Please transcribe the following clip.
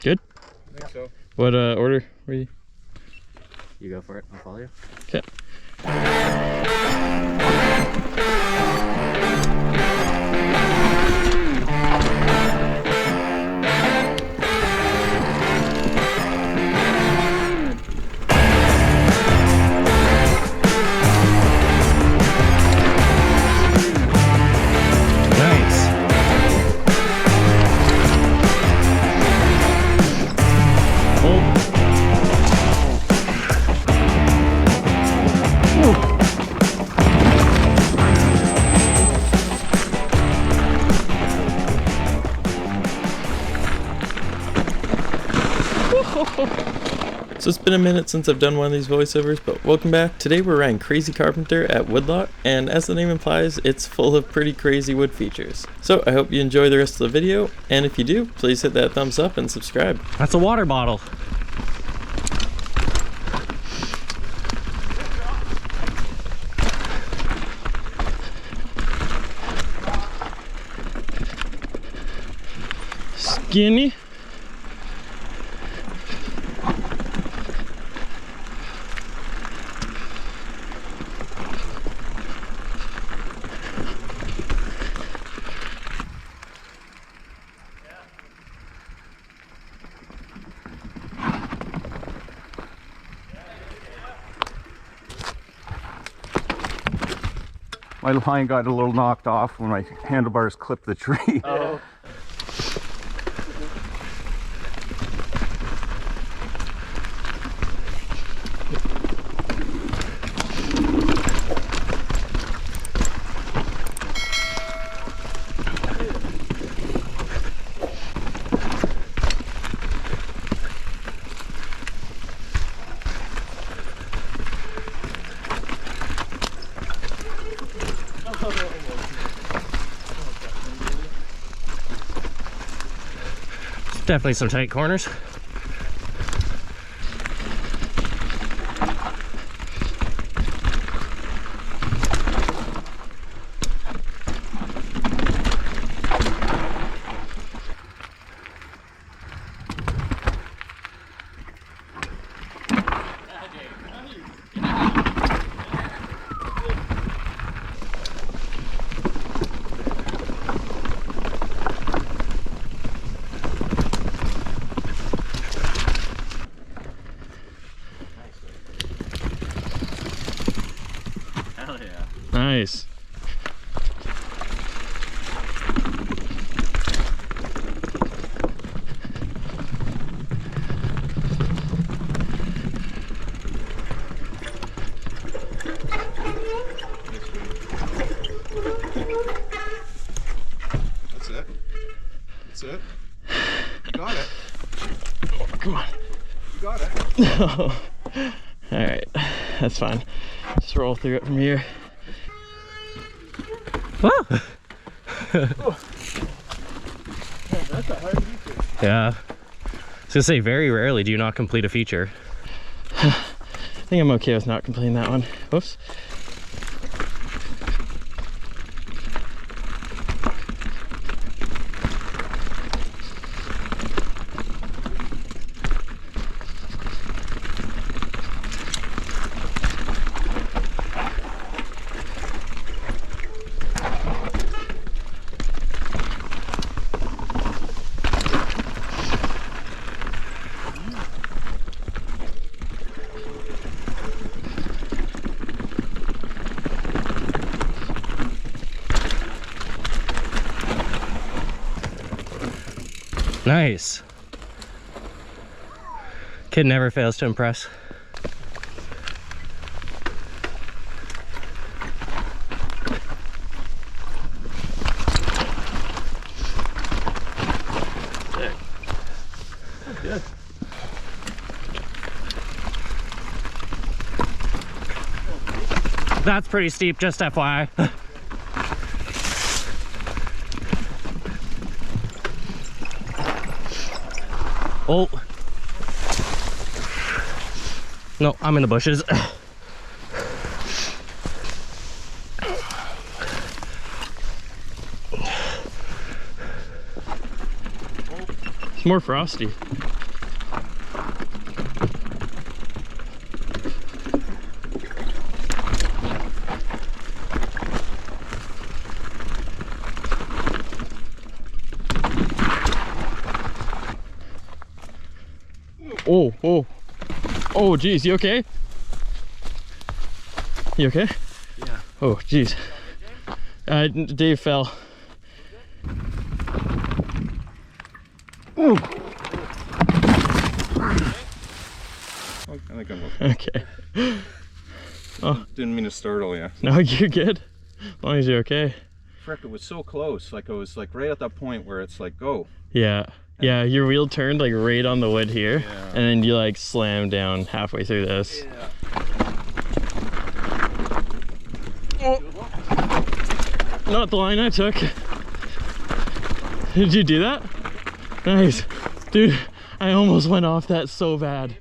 Good? I think so. What order were you? You go for it, I'll follow you. Okay. So it's been a minute since I've done one of these voiceovers, but welcome back. Today we're riding Krazy Karpenter at Woodlot, and as the name implies, it's full of pretty crazy wood features. So I hope you enjoy the rest of the video, and if you do, please hit that thumbs up and subscribe. That's a water bottle. Skinny. My line got a little knocked off when my handlebars clipped the tree. Oh. Definitely some tight corners. Nice. That's it. That's it. You got it. Oh, come on. You got it. Oh. All right, that's fine. Just roll through it from here. Oh. That's a hard feature. Yeah. I was gonna say, very rarely do you not complete a feature. I think I'm okay with not completing that one. Whoops. Nice. Kid never fails to impress. Good. That's pretty steep, just FYI. Oh. No, I'm in the bushes. It's more frosty. Oh, oh. Oh, geez, you okay? You okay? Yeah. Oh, geez. Dave fell. Ooh. I think I'm okay. Okay. Oh. Didn't mean to startle you. No, you're good. As long as you're okay. Frick, it was so close. Like, it was like right at that point where it's like, go. Yeah. Yeah, your wheel turned like right on the wood here. Yeah. And then you like slammed down halfway through this. Yeah. Oh. Not the line I took. Did you do that? Nice. Dude, I almost went off that so bad.